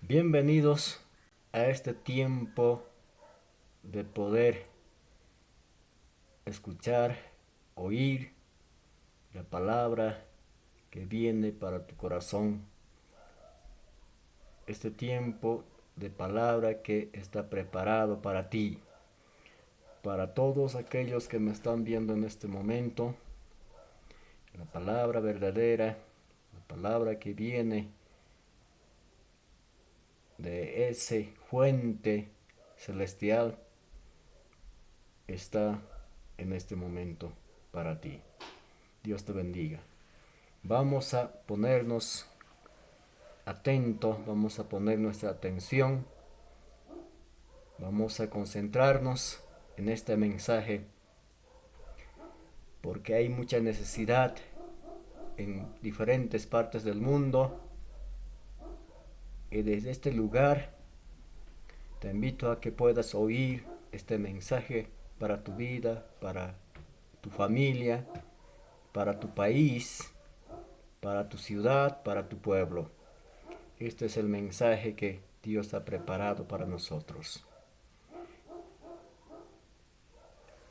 Bienvenidos a este tiempo de poder escuchar, oír la palabra que viene para tu corazón. Este tiempo de palabra que está preparado para ti, para todos aquellos que me están viendo en este momento. La palabra verdadera, la palabra que viene de ese fuente celestial está en este momento para ti. Dios te bendiga. Vamos a ponernos atentos, vamos a poner nuestra atención, vamos a concentrarnos en este mensaje porque hay mucha necesidad en diferentes partes del mundo y desde este lugar te invito a que puedas oír este mensaje para tu vida, para tu familia, para tu país, para tu ciudad, para tu pueblo. Este es el mensaje que Dios ha preparado para nosotros.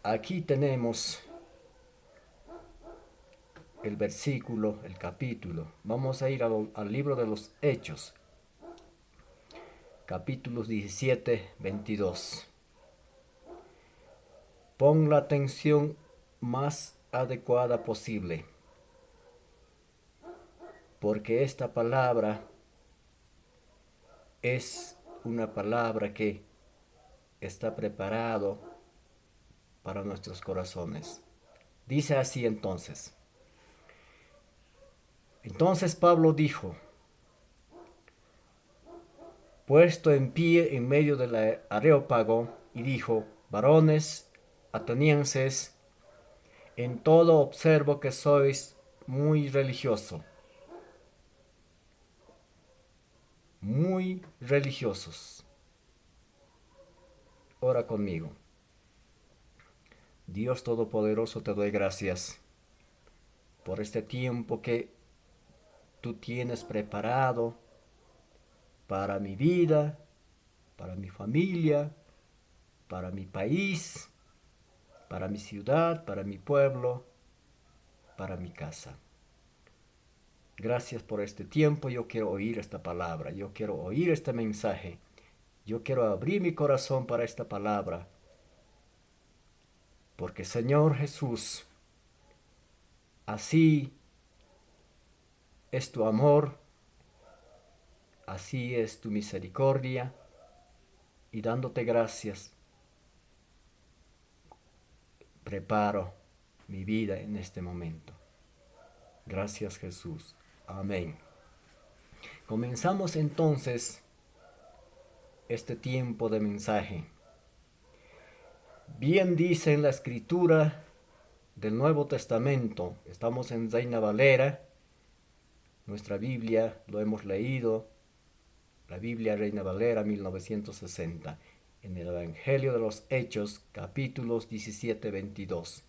Aquí tenemos el versículo, el capítulo. Vamos a ir al libro de los Hechos, capítulos 17, 22. Pon la atención más adecuada posible, porque esta palabra es una palabra que está preparado para nuestros corazones. Dice así entonces. Entonces Pablo dijo, puesto en pie en medio del Areópago, y dijo, varones atenienses, en todo observo que sois muy religioso, muy religiosos. Ora conmigo. Dios Todopoderoso, te doy gracias por este tiempo que tú tienes preparado para mi vida, para mi familia, para mi país, para mi ciudad, para mi pueblo, para mi casa. Gracias por este tiempo. Yo quiero oír esta palabra, yo quiero oír este mensaje, yo quiero abrir mi corazón para esta palabra, porque Señor Jesús, así es tu amor, así es tu misericordia, y dándote gracias, preparo mi vida en este momento. Gracias Jesús. Amén. Comenzamos entonces este tiempo de mensaje. Bien dice en la escritura del Nuevo Testamento, estamos en Reina Valera, nuestra Biblia, lo hemos leído, la Biblia Reina Valera 1960, en el Evangelio de los Hechos, capítulos 17-22.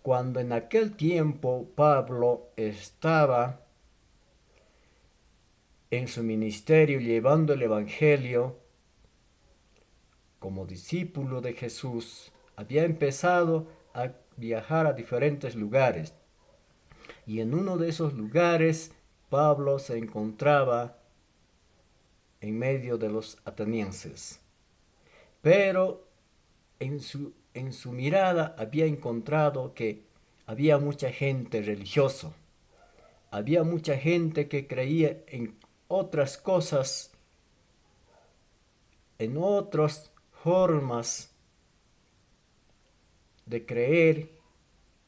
Cuando en aquel tiempo Pablo estaba en su ministerio llevando el Evangelio como discípulo de Jesús, había empezado a viajar a diferentes lugares. Y en uno de esos lugares Pablo se encontraba en medio de los atenienses. Pero en su mirada había encontrado que había mucha gente religiosa. Había mucha gente que creía en otras cosas, en otras formas de creer.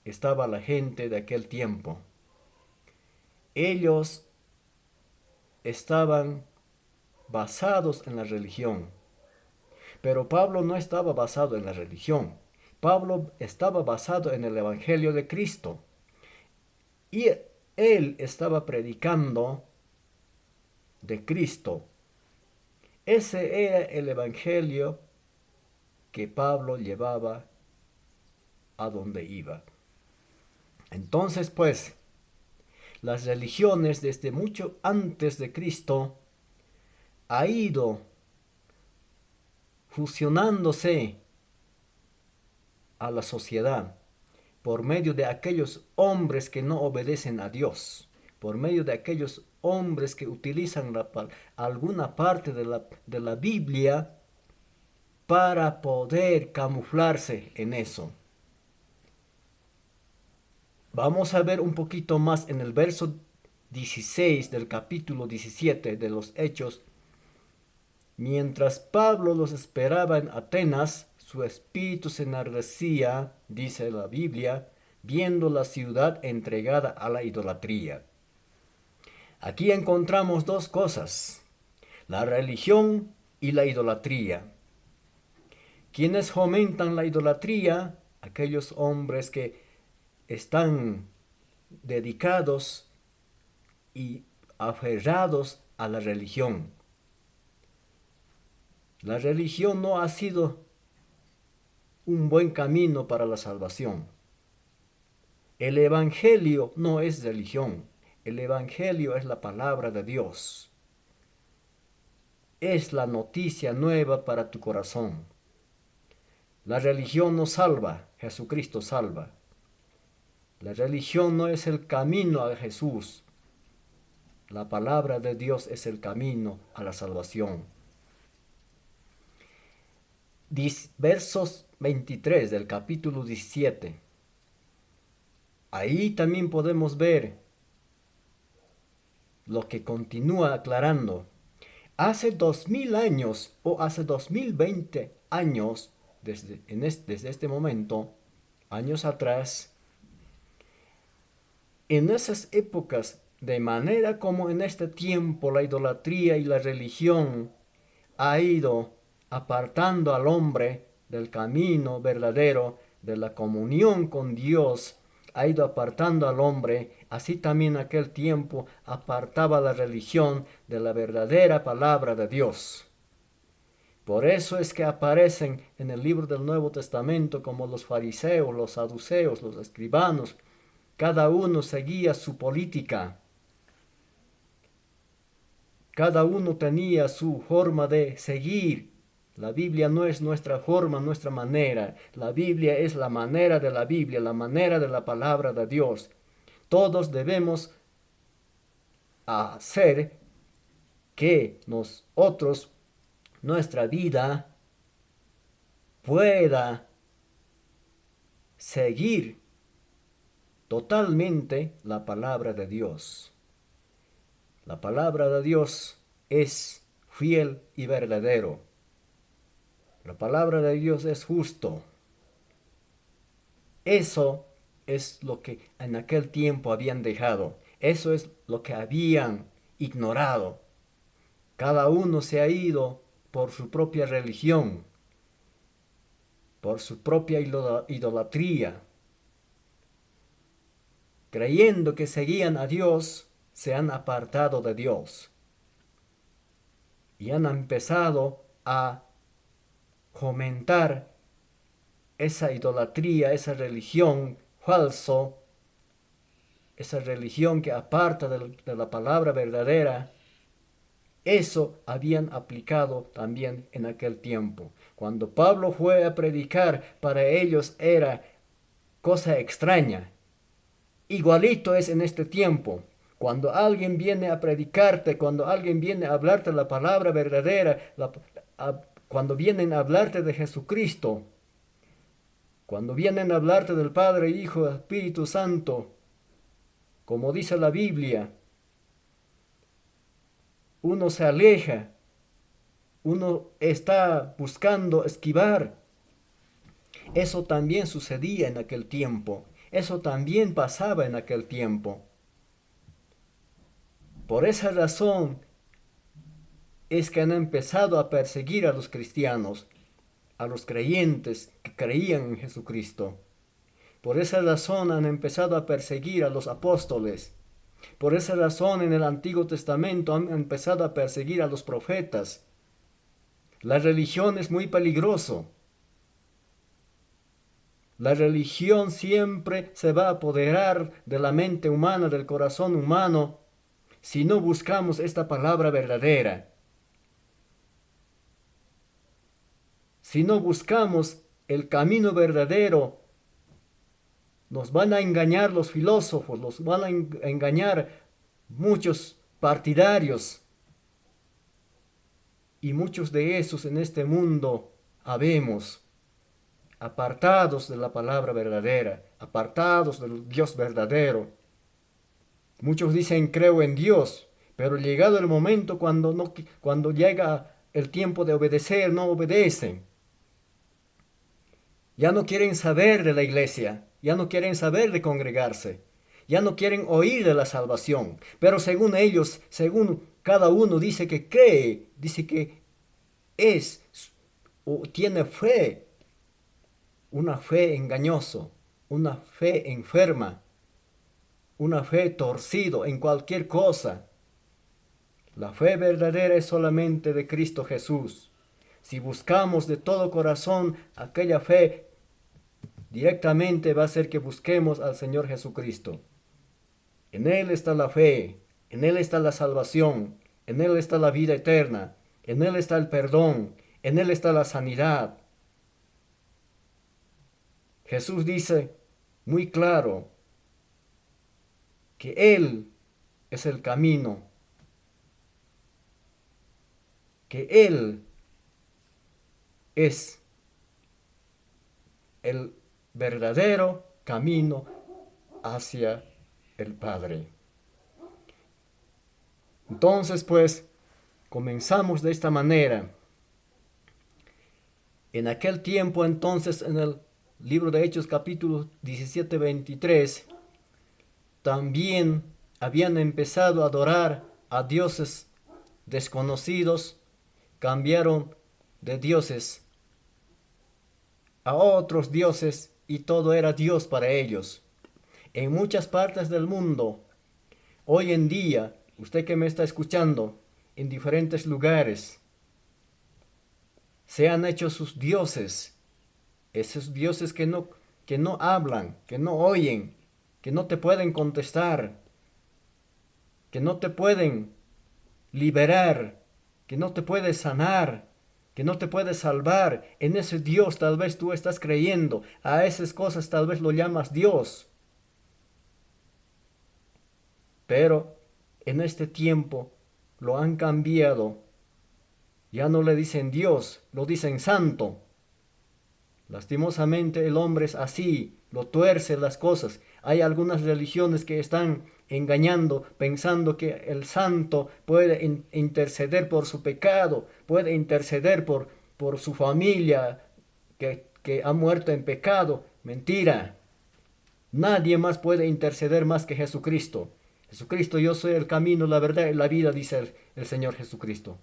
Estaba la gente de aquel tiempo. Ellos estaban basados en la religión. Pero Pablo no estaba basado en la religión. Pablo estaba basado en el Evangelio de Cristo. Y él estaba predicando de Cristo. Ese era el Evangelio que Pablo llevaba a donde iba. Entonces, pues, las religiones desde mucho antes de Cristo ha ido fusionándose a la sociedad por medio de aquellos hombres que no obedecen a Dios, por medio de aquellos hombres que utilizan alguna parte de la Biblia para poder camuflarse en eso. Vamos a ver un poquito más en el verso 16 del capítulo 17 de los Hechos. Mientras Pablo los esperaba en Atenas, su espíritu se enardecía, dice la Biblia, viendo la ciudad entregada a la idolatría. Aquí encontramos dos cosas, la religión y la idolatría. Quienes fomentan la idolatría, aquellos hombres que están dedicados y aferrados a la religión. La religión no ha sido un buen camino para la salvación. El Evangelio no es religión. El Evangelio es la palabra de Dios. Es la noticia nueva para tu corazón. La religión no salva, Jesucristo salva. La religión no es el camino a Jesús. La palabra de Dios es el camino a la salvación. Versos 23 del capítulo 17. Ahí también podemos ver lo que continúa aclarando. Hace 2000 años o hace 2020 años, desde este momento, años atrás, en esas épocas, de manera como en este tiempo la idolatría y la religión ha ido apartando al hombre del camino verdadero, de la comunión con Dios, ha ido apartando al hombre, así también aquel tiempo apartaba la religión de la verdadera palabra de Dios. Por eso es que aparecen en el libro del Nuevo Testamento como los fariseos, los saduceos, los escribanos. Cada uno seguía su política. Cada uno tenía su forma de seguir. La Biblia no es nuestra forma, nuestra manera. La Biblia es la manera de la Biblia, la manera de la palabra de Dios. Todos debemos hacer que nosotros, nuestra vida, pueda seguir totalmente la palabra de Dios. La palabra de Dios es fiel y verdadero. La palabra de Dios es justo. Eso es lo que en aquel tiempo habían dejado. Eso es lo que habían ignorado. Cada uno se ha ido por su propia religión, por su propia idolatría. Creyendo que seguían a Dios, se han apartado de Dios. Y han empezado a fomentar esa idolatría, esa religión falso, esa religión que aparta de la palabra verdadera. Eso habían aplicado también en aquel tiempo. Cuando Pablo fue a predicar, para ellos era cosa extraña. Igualito es en este tiempo. Cuando alguien viene a predicarte, cuando alguien viene a hablarte la palabra verdadera, cuando vienen a hablarte de Jesucristo, cuando vienen a hablarte del Padre, Hijo, Espíritu Santo, como dice la Biblia, uno se aleja, uno está buscando esquivar. Eso también sucedía en aquel tiempo. Eso también pasaba en aquel tiempo. Por esa razón es que han empezado a perseguir a los cristianos, a los creyentes que creían en Jesucristo. Por esa razón han empezado a perseguir a los apóstoles. Por esa razón en el Antiguo Testamento han empezado a perseguir a los profetas. La religión es muy peligroso. La religión siempre se va a apoderar de la mente humana, del corazón humano, si no buscamos esta palabra verdadera. Si no buscamos el camino verdadero, nos van a engañar los filósofos, nos van a engañar muchos partidarios. Y muchos de esos en este mundo habemos, apartados de la palabra verdadera, apartados del Dios verdadero. Muchos dicen creo en Dios, pero llegado el momento cuando llega el tiempo de obedecer, no obedecen. Ya no quieren saber de la iglesia, ya no quieren saber de congregarse, ya no quieren oír de la salvación. Pero según ellos, según cada uno dice que cree, dice que es o tiene fe, una fe engañoso, una fe enferma, una fe torcido en cualquier cosa. La fe verdadera es solamente de Cristo Jesús. Si buscamos de todo corazón aquella fe, directamente va a ser que busquemos al Señor Jesucristo. En Él está la fe, en Él está la salvación, en Él está la vida eterna, en Él está el perdón, en Él está la sanidad. Jesús dice muy claro que Él es el camino, que Él es el verdadero camino hacia el Padre. Entonces, pues, comenzamos de esta manera. En aquel tiempo, entonces, en el libro de Hechos capítulo 17-23, también habían empezado a adorar a dioses desconocidos, cambiaron de dioses a otros dioses y todo era Dios para ellos. En muchas partes del mundo, hoy en día, usted que me está escuchando, en diferentes lugares, se han hecho sus dioses, esos dioses que no hablan, que no oyen, que no te pueden contestar, que no te pueden liberar, que no te puede sanar, que no te puede salvar. En ese Dios tal vez tú estás creyendo, a esas cosas tal vez lo llamas Dios. Pero en este tiempo lo han cambiado. Ya no le dicen Dios, lo dicen santo. Lastimosamente el hombre es así, lo tuerce las cosas. Hay algunas religiones que están engañando, pensando que el santo puede interceder por su pecado, puede interceder por su familia que ha muerto en pecado. Mentira. Nadie más puede interceder más que Jesucristo. Jesucristo, yo soy el camino, la verdad y la vida, dice el Señor Jesucristo.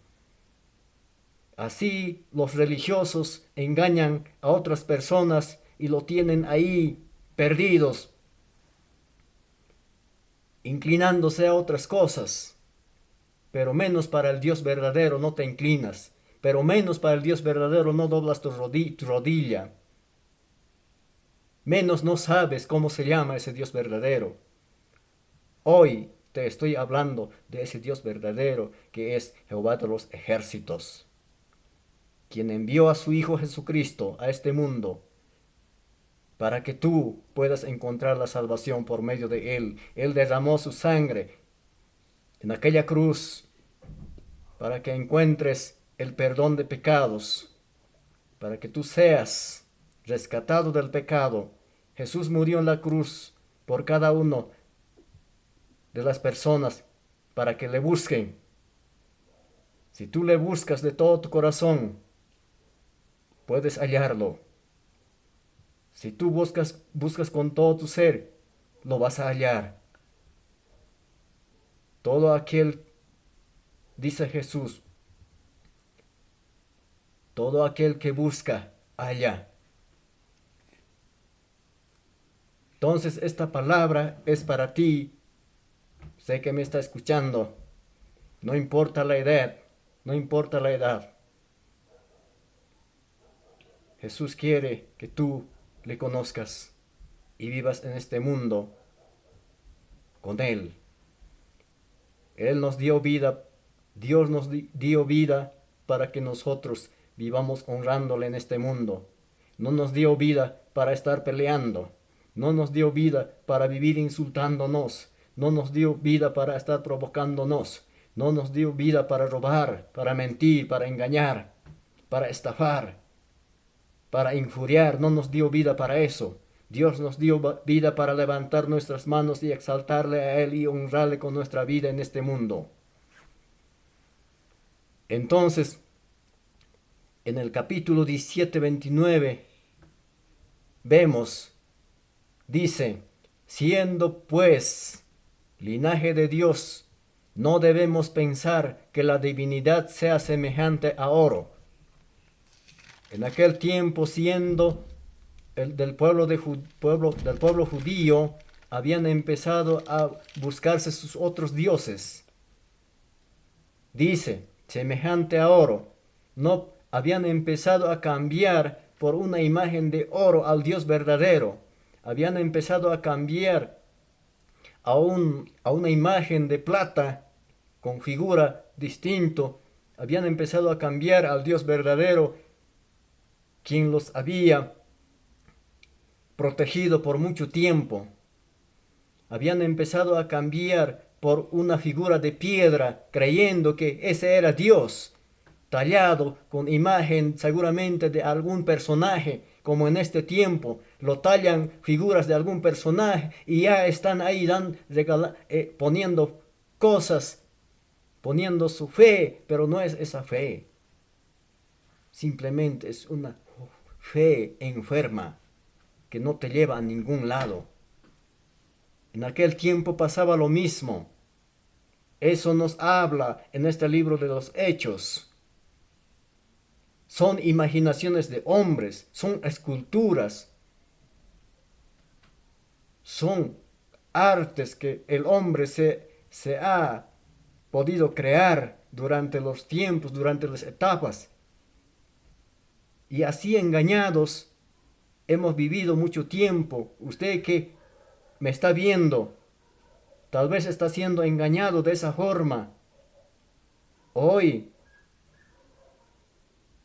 Así los religiosos engañan a otras personas y lo tienen ahí perdidos, inclinándose a otras cosas. Pero menos para el Dios verdadero no te inclinas, pero menos para el Dios verdadero no doblas tu rodilla. Menos no sabes cómo se llama ese Dios verdadero. Hoy te estoy hablando de ese Dios verdadero que es Jehová de los ejércitos, quien envió a su Hijo Jesucristo a este mundo para que tú puedas encontrar la salvación por medio de Él. Él derramó su sangre en aquella cruz para que encuentres el perdón de pecados, para que tú seas rescatado del pecado. Jesús murió en la cruz por cada uno de las personas para que le busquen. Si tú le buscas de todo tu corazón, puedes hallarlo. Si tú buscas con todo tu ser, lo vas a hallar. Todo aquel, dice Jesús, todo aquel que busca, halla. Entonces esta palabra es para ti. Sé que me está escuchando. No importa la edad, no importa la edad. Jesús quiere que tú le conozcas y vivas en este mundo con Él. Él nos dio vida, Dios nos dio vida para que nosotros vivamos honrándole en este mundo. No nos dio vida para estar peleando. No nos dio vida para vivir insultándonos. No nos dio vida para estar provocándonos. No nos dio vida para robar, para mentir, para engañar, para estafar, para injuriar. No nos dio vida para eso. Dios nos dio vida para levantar nuestras manos y exaltarle a Él y honrarle con nuestra vida en este mundo. Entonces, en el capítulo 17-29, vemos, dice, siendo pues linaje de Dios, no debemos pensar que la divinidad sea semejante a oro. En aquel tiempo, siendo del pueblo judío, habían empezado a buscarse sus otros dioses. Dice, semejante a oro. No habían empezado a cambiar por una imagen de oro al Dios verdadero. Habían empezado a cambiar a una imagen de plata con figura distinto. Habían empezado a cambiar al Dios verdadero, quien los había protegido por mucho tiempo. Habían empezado a cambiar por una figura de piedra, creyendo que ese era Dios, tallado con imagen seguramente de algún personaje, como en este tiempo lo tallan figuras de algún personaje y ya están ahí poniendo cosas, poniendo su fe, pero no es esa fe. Simplemente es una fe enferma que no te lleva a ningún lado. En aquel tiempo pasaba lo mismo. Eso nos habla en este libro de los Hechos. Son imaginaciones de hombres, son esculturas, son artes que el hombre se ha podido crear durante los tiempos, durante las etapas. Y así engañados hemos vivido mucho tiempo. Usted que me está viendo, tal vez está siendo engañado de esa forma. Hoy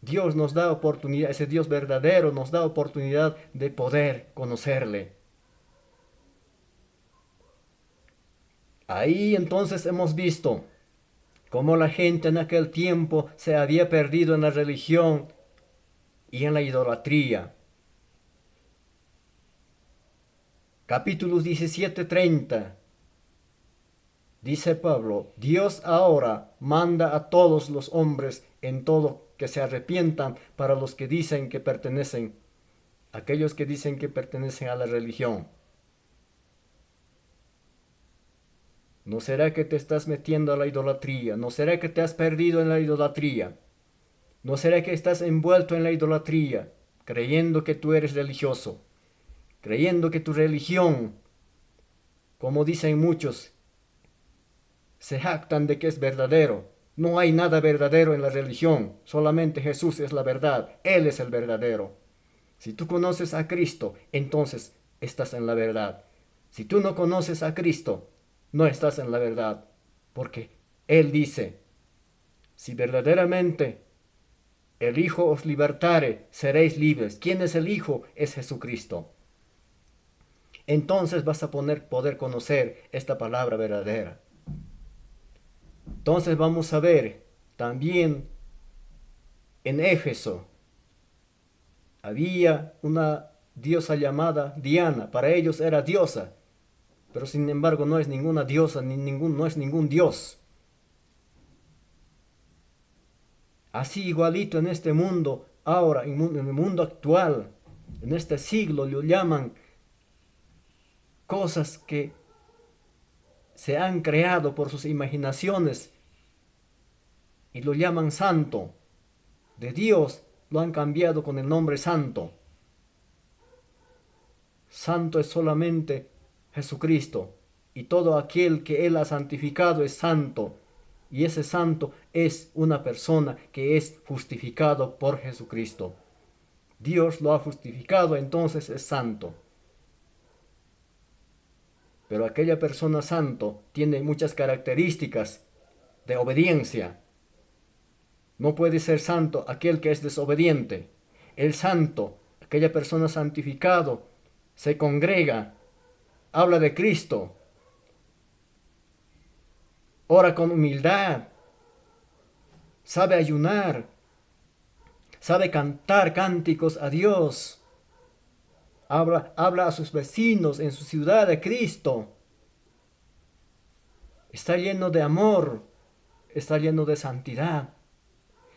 Dios nos da oportunidad, ese Dios verdadero nos da oportunidad de poder conocerle. Ahí entonces hemos visto cómo la gente en aquel tiempo se había perdido en la religión y en la idolatría. Capítulos 17-30. Dice Pablo, Dios ahora manda a todos los hombres en todo que se arrepientan para los que dicen que pertenecen, aquellos que dicen que pertenecen a la religión. ¿No será que te estás metiendo a la idolatría? ¿No será que te has perdido en la idolatría? ¿No será que estás envuelto en la idolatría, creyendo que tú eres religioso? Creyendo que tu religión, como dicen muchos, se jactan de que es verdadero. No hay nada verdadero en la religión, solamente Jesús es la verdad, Él es el verdadero. Si tú conoces a Cristo, entonces estás en la verdad. Si tú no conoces a Cristo, no estás en la verdad, porque Él dice, si verdaderamente el Hijo os libertare, seréis libres. ¿Quién es el Hijo? Es Jesucristo. Entonces vas a poder conocer esta palabra verdadera. Entonces vamos a ver también en Éfeso había una diosa llamada Diana. Para ellos era diosa, pero sin embargo no es ninguna diosa, no es ningún dios. Así igualito en este mundo, ahora en el mundo actual, en este siglo lo llaman cosas que se han creado por sus imaginaciones y lo llaman santo. De Dios lo han cambiado con el nombre santo. Santo es solamente Jesucristo, y todo aquel que Él ha santificado es santo, y ese santo es una persona que es justificado por Jesucristo. Dios lo ha justificado, entonces es santo. Pero aquella persona santo tiene muchas características de obediencia. No puede ser santo aquel que es desobediente. El santo, aquella persona santificado, se congrega, habla de Cristo, ora con humildad, sabe ayunar, sabe cantar cánticos a Dios, habla a sus vecinos en su ciudad de Cristo. Está lleno de amor, está lleno de santidad,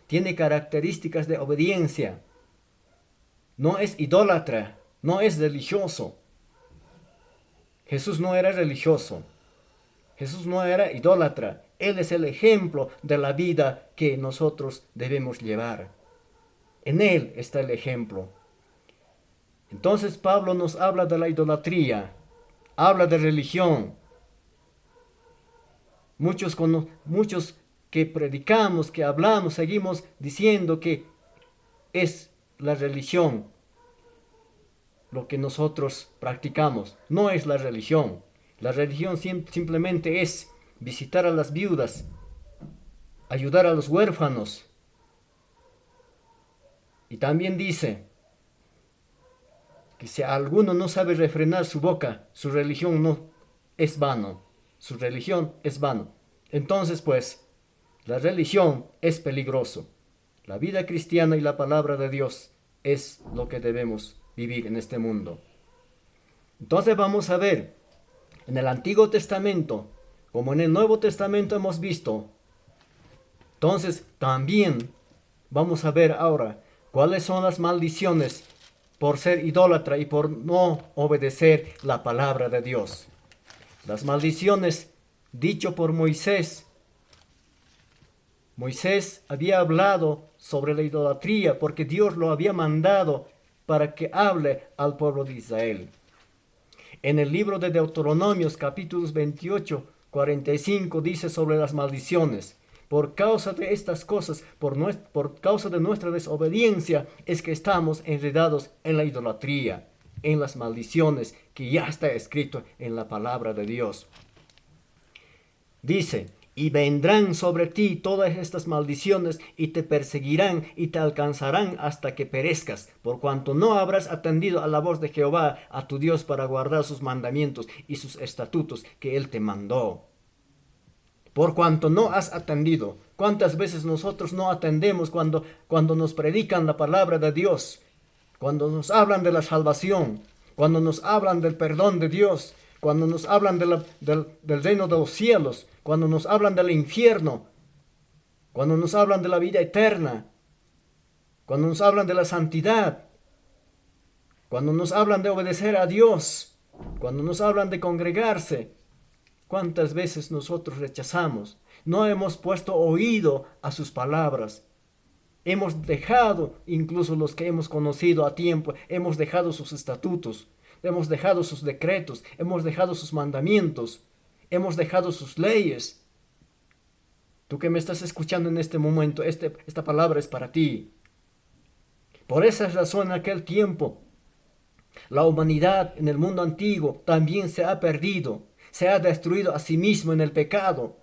tiene características de obediencia, no es idólatra, no es religioso. Jesús no era religioso, Jesús no era idólatra. Él es el ejemplo de la vida que nosotros debemos llevar. En Él está el ejemplo. Entonces Pablo nos habla de la idolatría, habla de religión. Muchos que predicamos, que hablamos, seguimos diciendo que es la religión lo que nosotros practicamos. No es la religión. La religión simplemente es visitar a las viudas, ayudar a los huérfanos. Y también dice que si alguno no sabe refrenar su boca, su religión no es vano. Su religión es vano. Entonces, pues, la religión es peligroso. La vida cristiana y la palabra de Dios es lo que debemos vivir en este mundo. Entonces vamos a ver, en el Antiguo Testamento, como en el Nuevo Testamento hemos visto, entonces también vamos a ver ahora cuáles son las maldiciones por ser idólatra y por no obedecer la palabra de Dios. Las maldiciones dicho por Moisés. Moisés había hablado sobre la idolatría porque Dios lo había mandado para que hable al pueblo de Israel. En el libro de Deuteronomios capítulos 28, 45 dice sobre las maldiciones. Por causa de estas cosas, por causa de nuestra desobediencia, es que estamos enredados en la idolatría, en las maldiciones que ya está escrito en la palabra de Dios. Dice, y vendrán sobre ti todas estas maldiciones y te perseguirán y te alcanzarán hasta que perezcas, por cuanto no habrás atendido a la voz de Jehová, a tu Dios, para guardar sus mandamientos y sus estatutos que Él te mandó. Por cuanto no has atendido. ¿Cuántas veces nosotros no atendemos cuando nos predican la palabra de Dios? Cuando nos hablan de la salvación, cuando nos hablan del perdón de Dios, cuando nos hablan del reino de los cielos, cuando nos hablan del infierno, cuando nos hablan de la vida eterna, cuando nos hablan de la santidad, cuando nos hablan de obedecer a Dios, cuando nos hablan de congregarse. ¿Cuántas veces nosotros rechazamos? No hemos puesto oído a sus palabras. Hemos dejado, incluso los que hemos conocido a tiempo, hemos dejado sus estatutos, hemos dejado sus decretos, hemos dejado sus mandamientos, hemos dejado sus leyes. Tú que me estás escuchando en este momento, esta palabra es para ti. Por esa razón, en aquel tiempo, la humanidad en el mundo antiguo también se ha perdido. Se ha destruido a sí mismo en el pecado.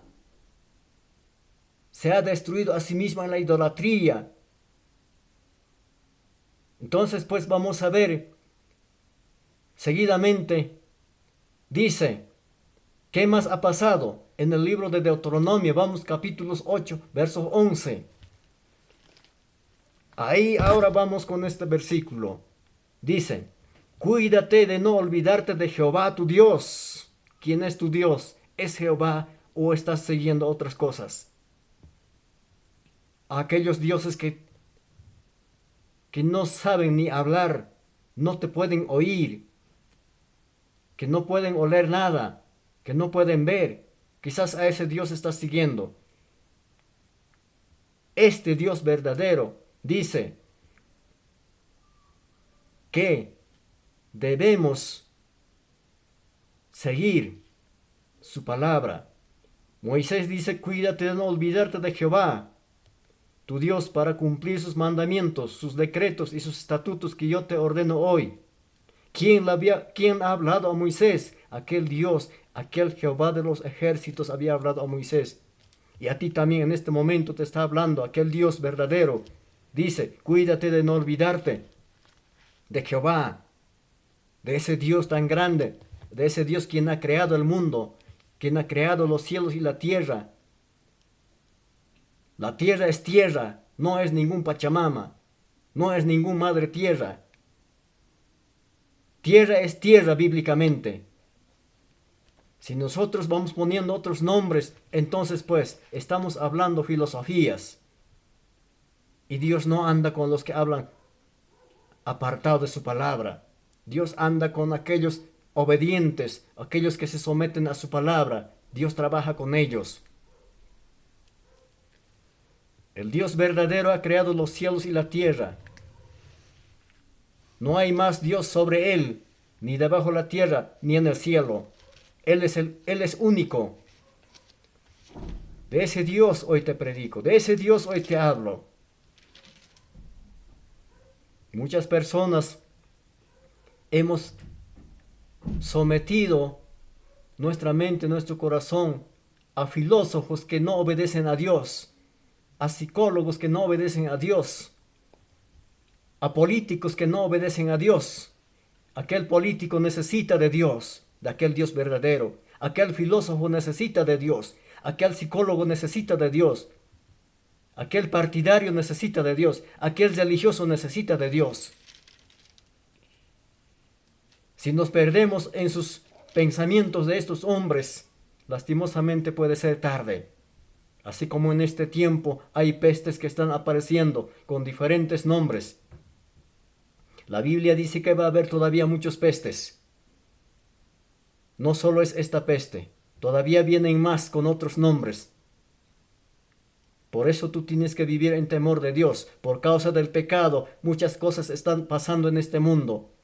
Se ha destruido a sí mismo en la idolatría. Entonces, pues vamos a ver seguidamente. Dice, ¿qué más ha pasado? En el libro de Deuteronomio, vamos capítulos 8, versos 11. Ahí ahora vamos con este versículo. Dice, cuídate de no olvidarte de Jehová tu Dios. ¿Quién es tu Dios? ¿Es Jehová o estás siguiendo otras cosas? Aquellos dioses que no saben ni hablar, no te pueden oír, que no pueden oler nada, que no pueden ver. Quizás a ese Dios estás siguiendo. Este Dios verdadero dice que debemos seguir su palabra. Moisés dice, cuídate de no olvidarte de Jehová, tu Dios, para cumplir sus mandamientos, sus decretos y sus estatutos que yo te ordeno hoy. ¿Quién ha hablado a Moisés? Aquel Dios, aquel Jehová de los ejércitos había hablado a Moisés. Y a ti también en este momento te está hablando aquel Dios verdadero. Dice, cuídate de no olvidarte de Jehová, de ese Dios tan grande, de ese Dios quien ha creado el mundo, quien ha creado los cielos y la tierra. La tierra es tierra, no es ningún Pachamama, no es ningún madre tierra. Tierra es tierra bíblicamente. Si nosotros vamos poniendo otros nombres, entonces pues estamos hablando filosofías. Y Dios no anda con los que hablan apartado de su palabra. Dios anda con aquellos obedientes, aquellos que se someten a su palabra. Dios trabaja con ellos. El Dios verdadero ha creado los cielos y la tierra. No hay más Dios sobre él, ni debajo de la tierra, ni en el cielo. Él es único. De ese Dios hoy te predico, de ese Dios hoy te hablo. Muchas personas hemos sometido nuestra mente, nuestro corazón a filósofos que no obedecen a Dios, a psicólogos que no obedecen a Dios, a políticos que no obedecen a Dios. Aquel político necesita de Dios, de aquel Dios verdadero. Aquel filósofo necesita de Dios. Aquel psicólogo necesita de Dios. Aquel partidario necesita de Dios. Aquel religioso necesita de Dios. Si nos perdemos en sus pensamientos de estos hombres, lastimosamente puede ser tarde. Así como en este tiempo hay pestes que están apareciendo con diferentes nombres. La Biblia dice que va a haber todavía muchos pestes. No solo es esta peste, todavía vienen más con otros nombres. Por eso tú tienes que vivir en temor de Dios. Por causa del pecado, muchas cosas están pasando en este mundo.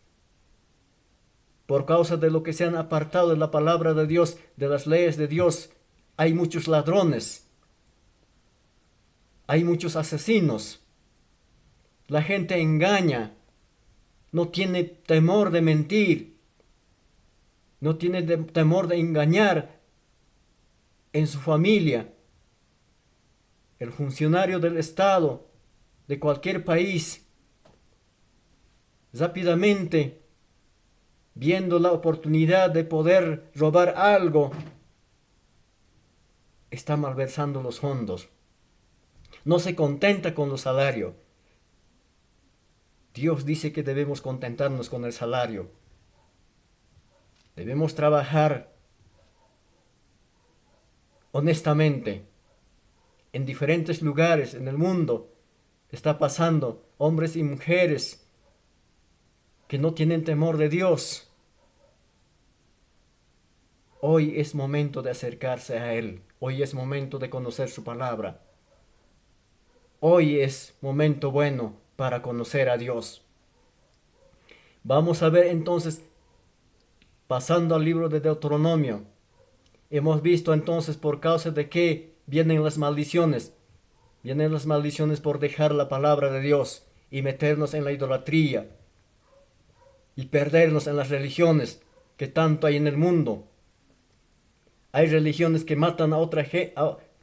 Por causa de lo que se han apartado de la palabra de Dios, de las leyes de Dios, hay muchos ladrones. Hay muchos asesinos. La gente engaña. No tiene temor de mentir. No tiene temor de engañar en su familia. El funcionario del Estado, de cualquier país, rápidamente, viendo la oportunidad de poder robar algo, está malversando los fondos. No se contenta con los salarios. Dios dice que debemos contentarnos con el salario. Debemos trabajar honestamente. En diferentes lugares en el mundo está pasando hombres y mujeres que no tienen temor de Dios. Hoy es momento de acercarse a Él. Hoy es momento de conocer su palabra. Hoy es momento bueno para conocer a Dios. Vamos a ver entonces, pasando al libro de Deuteronomio. Hemos visto entonces por causa de qué vienen las maldiciones. Vienen las maldiciones por dejar la palabra de Dios y meternos en la idolatría y perdernos en las religiones que tanto hay en el mundo. Hay religiones que matan a otra gente,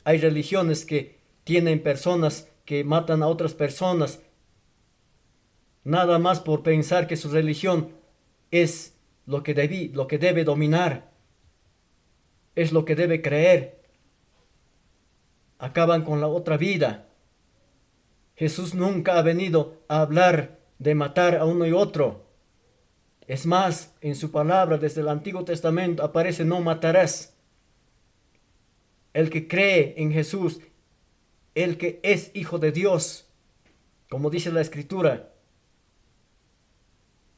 hay religiones que tienen personas que matan a otras personas, nada más por pensar que su religión es lo que debe dominar, es lo que debe creer. Acaban con la otra vida. Jesús nunca ha venido a hablar de matar a uno y otro. Es más, en su palabra desde el Antiguo Testamento aparece no matarás. El que cree en Jesús, el que es hijo de Dios, como dice la Escritura,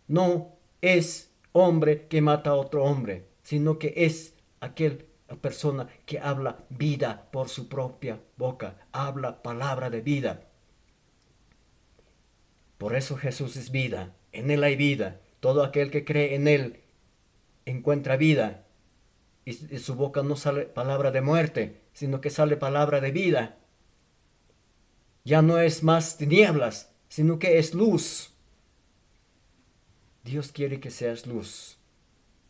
no es hombre que mata a otro hombre, sino que es aquella persona que habla vida por su propia boca, habla palabra de vida. Por eso Jesús es vida, en Él hay vida. Todo aquel que cree en Él encuentra vida. Y de su boca no sale palabra de muerte, sino que sale palabra de vida. Ya no es más tinieblas, sino que es luz. Dios quiere que seas luz.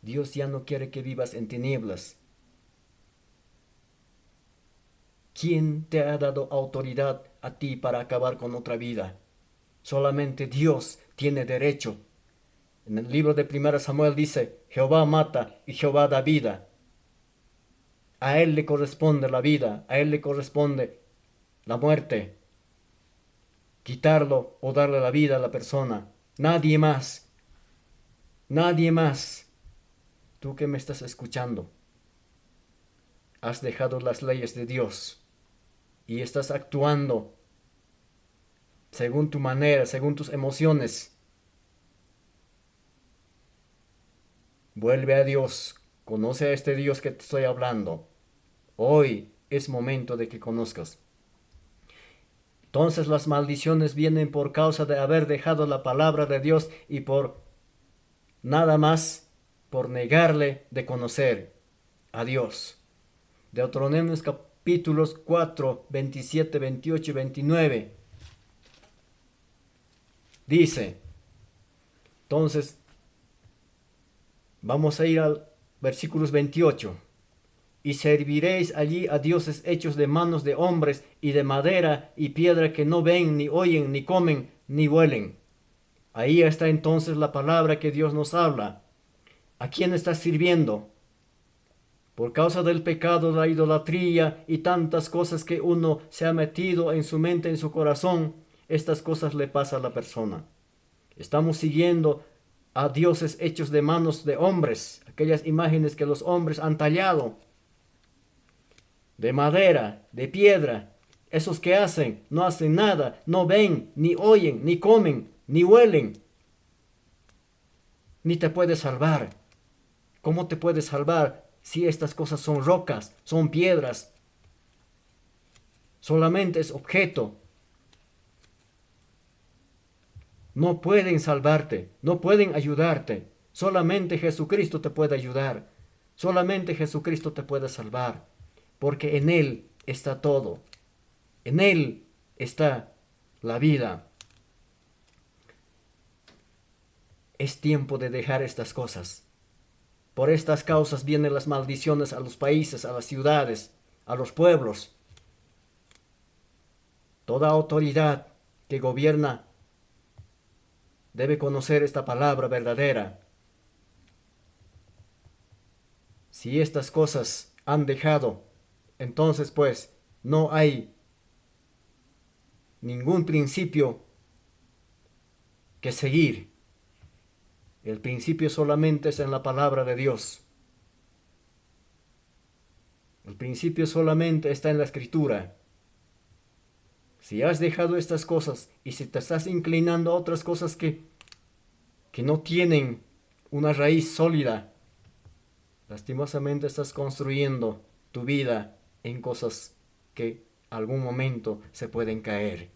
Dios ya no quiere que vivas en tinieblas. ¿Quién te ha dado autoridad a ti para acabar con otra vida? Solamente Dios tiene derecho. En el libro de 1 Samuel dice, Jehová mata y Jehová da vida. A Él le corresponde la vida, a Él le corresponde la muerte, quitarlo o darle la vida a la persona. Nadie más, nadie más. Tú que me estás escuchando, has dejado las leyes de Dios y estás actuando según tu manera, según tus emociones. Vuelve a Dios, conoce a este Dios que te estoy hablando. Hoy es momento de que conozcas. Entonces las maldiciones vienen por causa de haber dejado la palabra de Dios y por nada más, por negarle de conocer a Dios. Deuteronomios capítulos 4, 27, 28 y 29. Dice, entonces, vamos a ir al versículos 28. Y serviréis allí a dioses hechos de manos de hombres y de madera y piedra que no ven, ni oyen, ni comen, ni huelen. Ahí está entonces la palabra que Dios nos habla. ¿A quién estás sirviendo? Por causa del pecado, la idolatría y tantas cosas que uno se ha metido en su mente, en su corazón, estas cosas le pasan a la persona. Estamos siguiendo a dioses hechos de manos de hombres, aquellas imágenes que los hombres han tallado, de madera, de piedra. Esos que hacen, no hacen nada, no ven, ni oyen, ni comen, ni huelen. Ni te puede salvar. ¿Cómo te puede salvar si estas cosas son rocas, son piedras? Solamente es objeto. No pueden salvarte, no pueden ayudarte. Solamente Jesucristo te puede ayudar. Solamente Jesucristo te puede salvar. Porque en Él está todo. En Él está la vida. Es tiempo de dejar estas cosas. Por estas causas vienen las maldiciones a los países, a las ciudades, a los pueblos. Toda autoridad que gobierna debe conocer esta palabra verdadera. Si estas cosas han dejado, entonces pues no hay ningún principio que seguir. El principio solamente es en la palabra de Dios. El principio solamente está en la Escritura. Si has dejado estas cosas y si te estás inclinando a otras cosas que no tienen una raíz sólida, lastimosamente estás construyendo tu vida en cosas que algún momento se pueden caer.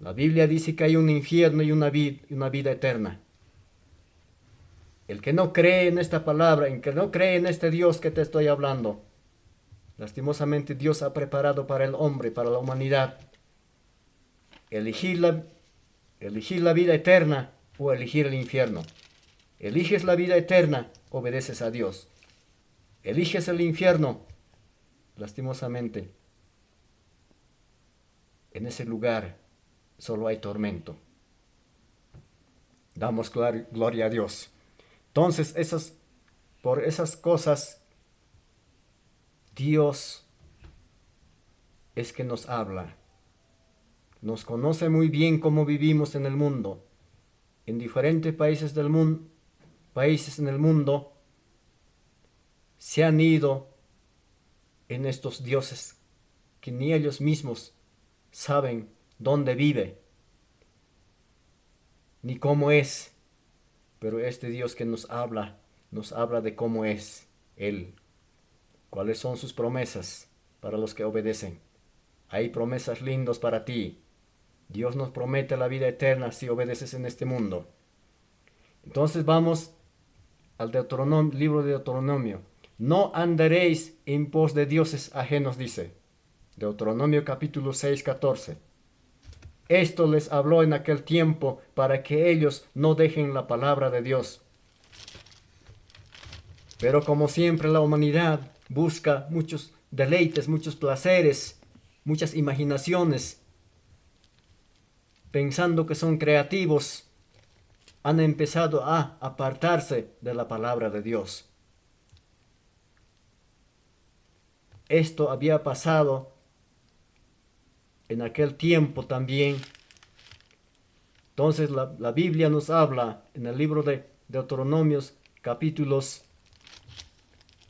La Biblia dice que hay un infierno y una vida eterna. El que no cree en esta palabra, el que no cree en este Dios que te estoy hablando, lastimosamente Dios ha preparado para el hombre, para la humanidad, elegir la vida eterna o elegir el infierno. Eliges la vida eterna, obedeces a Dios. Eliges el infierno, lastimosamente, en ese lugar solo hay tormento. Damos gloria a Dios. Entonces, por esas cosas, Dios es que nos habla. Nos conoce muy bien cómo vivimos en el mundo. En diferentes países en el mundo, se han ido en estos dioses que ni ellos mismos saben dónde vive, ni cómo es. Pero este Dios que nos habla de cómo es Él. ¿Cuáles son sus promesas para los que obedecen? Hay promesas lindas para ti. Dios nos promete la vida eterna si obedeces en este mundo. Entonces vamos al libro de Deuteronomio. No andaréis en pos de dioses ajenos, dice. Deuteronomio capítulo 6, 14. Esto les habló en aquel tiempo para que ellos no dejen la palabra de Dios. Pero como siempre la humanidad busca muchos deleites, muchos placeres, muchas imaginaciones, pensando que son creativos, han empezado a apartarse de la palabra de Dios. Esto había pasado en aquel tiempo también. Entonces la Biblia nos habla en el libro de Deuteronomios capítulos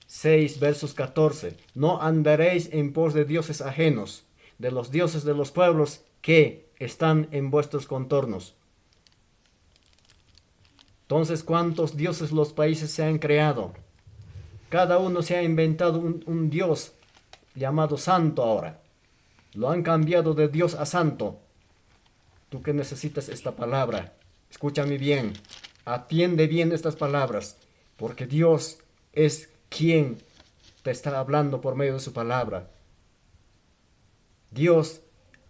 6 versos 14. No andaréis en pos de dioses ajenos, de los dioses de los pueblos que están en vuestros contornos. Entonces, ¿cuántos dioses los países se han creado? Cada uno se ha inventado un dios llamado santo ahora. Lo han cambiado de Dios a santo. Tú que necesitas esta palabra, escúchame bien, atiende bien estas palabras, porque Dios es quien te está hablando por medio de su palabra. Dios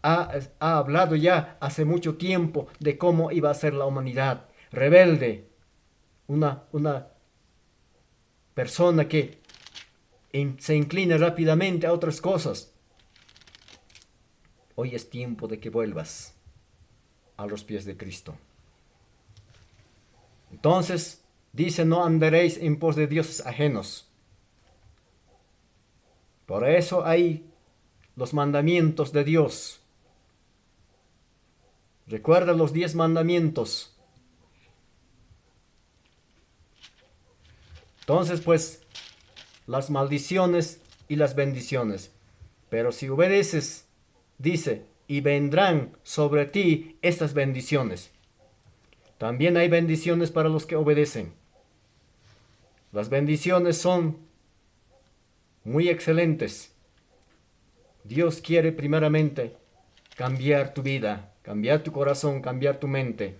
ha hablado ya hace mucho tiempo de cómo iba a ser la humanidad. Rebelde, una persona que se inclina rápidamente a otras cosas. Hoy es tiempo de que vuelvas a los pies de Cristo. Entonces, dice, no andaréis en pos de dioses ajenos. Por eso hay los mandamientos de Dios. Recuerda los 10 mandamientos. Entonces, pues, las maldiciones y las bendiciones. Pero si obedeces, dice, y vendrán sobre ti estas bendiciones. También hay bendiciones para los que obedecen. Las bendiciones son muy excelentes. Dios quiere primeramente cambiar tu vida, cambiar tu corazón, cambiar tu mente.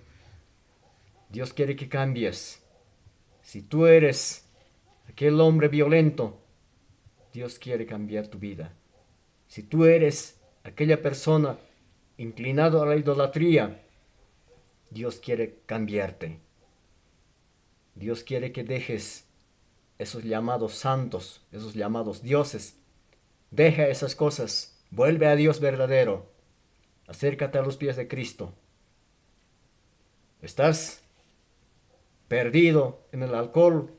Dios quiere que cambies. Si tú eres aquel hombre violento, Dios quiere cambiar tu vida. Si tú eres aquella persona inclinado a la idolatría, Dios quiere cambiarte. Dios quiere que dejes esos llamados santos, esos llamados dioses. Deja esas cosas, vuelve a Dios verdadero. Acércate a los pies de Cristo. ¿Estás perdido en el alcohol?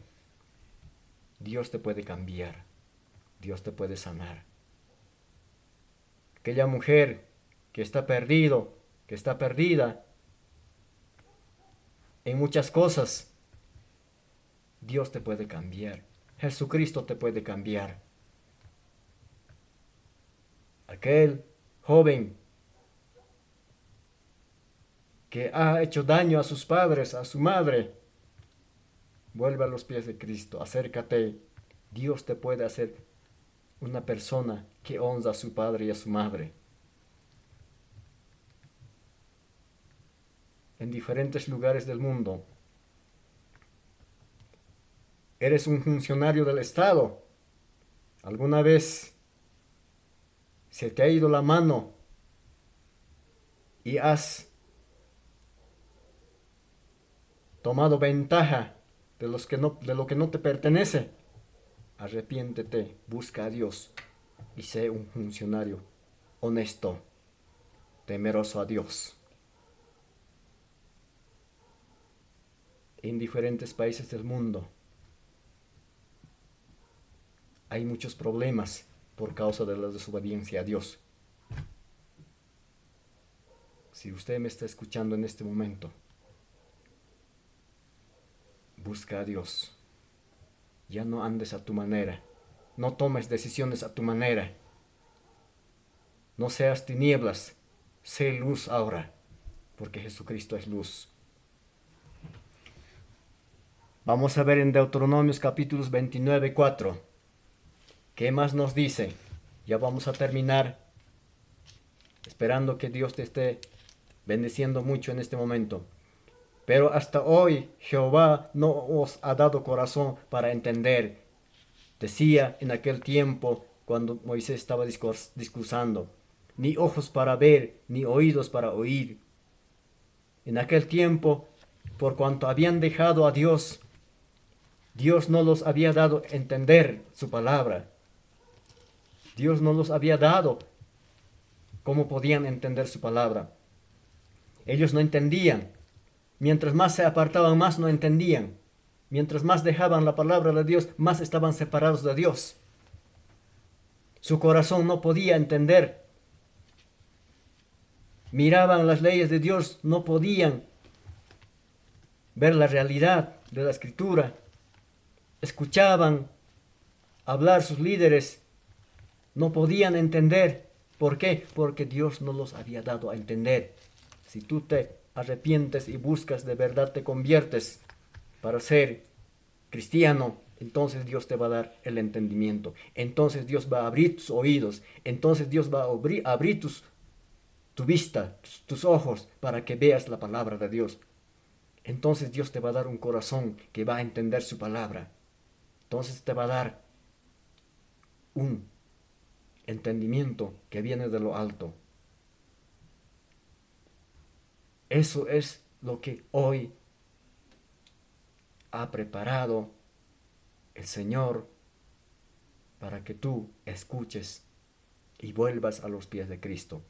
Dios te puede cambiar. Dios te puede sanar. Aquella mujer que está perdido, que está perdida en muchas cosas, Dios te puede cambiar. Jesucristo te puede cambiar. Aquel joven que ha hecho daño a sus padres, a su madre, vuelve a los pies de Cristo, acércate. Dios te puede hacer una persona que honra a su padre y a su madre. En diferentes lugares del mundo. Eres un funcionario del Estado. ¿Alguna vez se te ha ido la mano y has tomado ventaja de lo que no te pertenece? Arrepiéntete, busca a Dios y sé un funcionario honesto, temeroso a Dios. En diferentes países del mundo hay muchos problemas por causa de la desobediencia a Dios. Si usted me está escuchando en este momento, busca a Dios. Ya no andes a tu manera. No tomes decisiones a tu manera. No seas tinieblas. Sé luz ahora, porque Jesucristo es luz. Vamos a ver en Deuteronomios capítulos 29, 4. ¿Qué más nos dice? Ya vamos a terminar, esperando que Dios te esté bendiciendo mucho en este momento. Pero hasta hoy Jehová no os ha dado corazón para entender. Decía en aquel tiempo cuando Moisés estaba discursando, ni ojos para ver, ni oídos para oír. En aquel tiempo, por cuanto habían dejado a Dios, Dios no los había dado a entender su palabra. Dios no los había dado cómo podían entender su palabra. Ellos no entendían. Mientras más se apartaban, más no entendían. Mientras más dejaban la palabra de Dios, más estaban separados de Dios. Su corazón no podía entender. Miraban las leyes de Dios, no podían ver la realidad de la Escritura. Escuchaban hablar sus líderes, no podían entender. ¿Por qué? Porque Dios no los había dado a entender. Si tú te arrepientes y buscas de verdad, te conviertes para ser cristiano, entonces Dios te va a dar el entendimiento. Entonces Dios va a abrir tus oídos. Entonces Dios va a abrir tu vista, tus ojos, para que veas la palabra de Dios. Entonces Dios te va a dar un corazón que va a entender su palabra. Entonces te va a dar un entendimiento que viene de lo alto. Eso es lo que hoy ha preparado el Señor para que tú escuches y vuelvas a los pies de Cristo.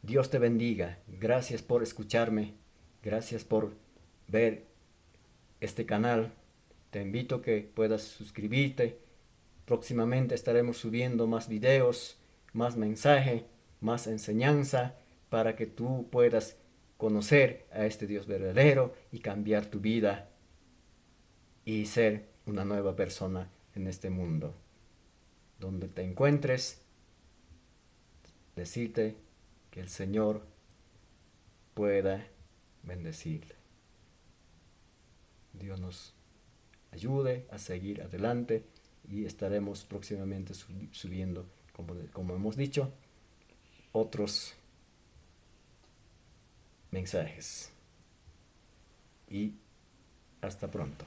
Dios te bendiga. Gracias por escucharme. Gracias por ver este canal. Te invito a que puedas suscribirte. Próximamente estaremos subiendo más videos, más mensaje, más enseñanza para que tú puedas conocer a este Dios verdadero y cambiar tu vida y ser una nueva persona en este mundo. Donde te encuentres, decirte que el Señor pueda bendecirle. Dios nos ayude a seguir adelante y estaremos próximamente subiendo, como hemos dicho, otros mensajes. Y hasta pronto.